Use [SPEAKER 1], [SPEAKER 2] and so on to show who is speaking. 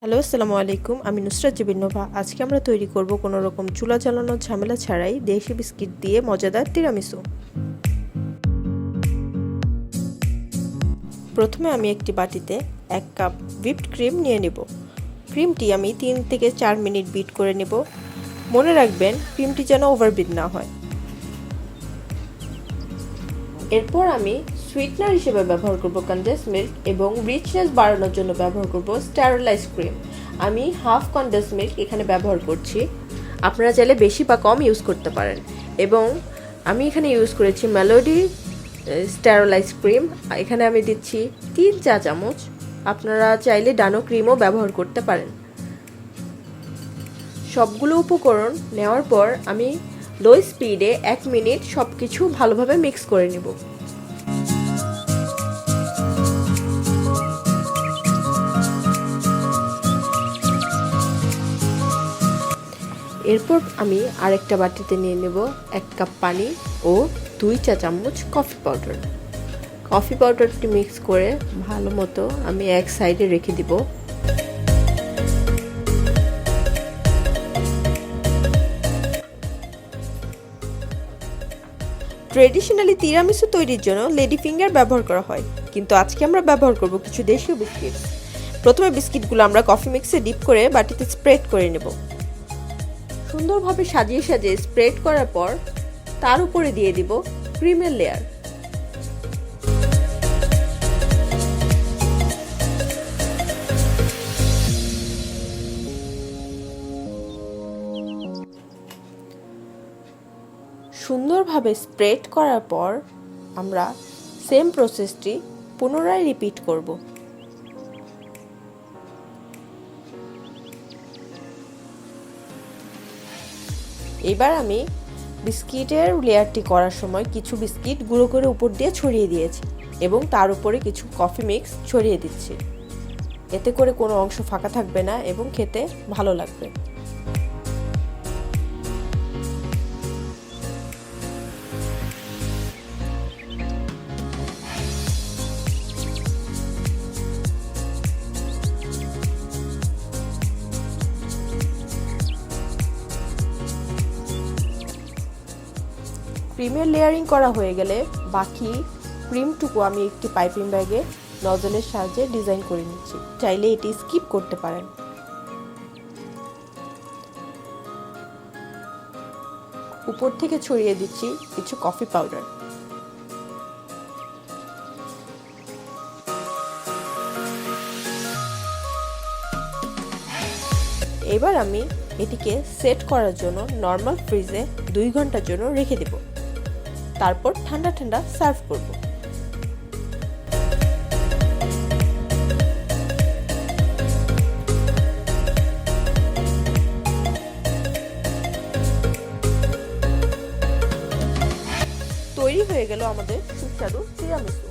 [SPEAKER 1] Hello, আসসালামু আলাইকুম। আমি নুসরাত জুবিন নোভা। আজকে আমরা তৈরি করব কোনো রকম চুলা জ্বালানোর ঝামেলা ছাড়াই দেশি বিস্কিট দিয়ে মজাদার তিরামিসু। প্রথমে আমি একটি বাটিতে 1 কাপ হুইপড ক্রিম নিয়ে নেব। ক্রিমটি আমি 3 থেকে 4 মিনিট বিট করে নেব। মনে রাখবেন ক্রিমটি যেন ওভারবিট না হয়। এরপর আমি সুইটনার হিসেবে ব্যবহার করব কনডেন্স মিল্ক এবং রিচনেস বাড়ানোর জন্য ব্যবহার করব স্টেরিলাইজ ক্রিম। আমি হাফ কনডেন্স মিল্ক এখানে ব্যবহার করছি। আপনারা চাইলে বেশি বা কম ইউজ করতে পারেন। এবং আমি এখানে ইউজ করেছি মেলোডি স্টেরিলাইজ ক্রিম। এখানে আমি দিচ্ছি 3 চা চামচ। আপনারা চাইলে ডানো ক্রিমও ব্যবহার করতে পারেন। সবগুলো উপকরণ নেওয়ার পর আমি লো স্পিডে 1 মিনিট সব কিছু ভালোভাবে মিক্স করে নেব। এরপর আমি আরেকটা বাটিতে নিয়ে নেব 1 কাপ পানি ও 2 চা চামচ কফি পাউডার। কফি পাউডারটি মিক্স করে ভালো মতো আমি এক সাইডে রেখে দিব। ট্রেডিশনালি তিরামিসু তৈরির জন্য লেডি ফিঙ্গার ব্যবহার করা হয়, কিন্তু আজকে আমরা ব্যবহার করব কিছু দেশীয় বিস্কিট। প্রথমে বিস্কিটগুলো আমরা কফি মিক্সে ডিপ করে বাটিতে স্প্রেড করে নেব। সুন্দরভাবে সাজিয়ে সাজিয়ে স্প্রেড করার পর তার উপরে দিয়ে দিব ক্রিমের লেয়ার। সুন্দরভাবে স্প্রেড করার পর আমরা সেম প্রসেসটি পুনরায় রিপিট করব। এবার আমি বিস্কিটের লেয়ারটি করার সময় কিছু বিস্কিট গুঁড়ো করে উপর দিয়ে ছড়িয়ে দিয়েছি এবং তার উপরে কিছু কফি মিক্স ছড়িয়ে দিচ্ছি। এতে করে কোনো অংশ ফাঁকা থাকবে না এবং খেতে ভালো লাগবে। ক্রিমের লেয়ারিং করা হয়ে গেলে বাকি ক্রিমটুকু আমি একটি পাইপিং ব্যাগে নজলের সাহায্যে ডিজাইন করে নিচ্ছি। চাইলে এটি স্কিপ করতে পারেন। উপর থেকে ছড়িয়ে দিচ্ছি কিছু কফি পাউডার। এবার আমি এটিকে সেট করার জন্য নর্মাল ফ্রিজে 2 ঘন্টার জন্য রেখে দেব। তারপর ঠান্ডা ঠান্ডা সার্ভ করব। তৈরি হয়ে গেল আমাদের সুস্বাদু তিরামিসু।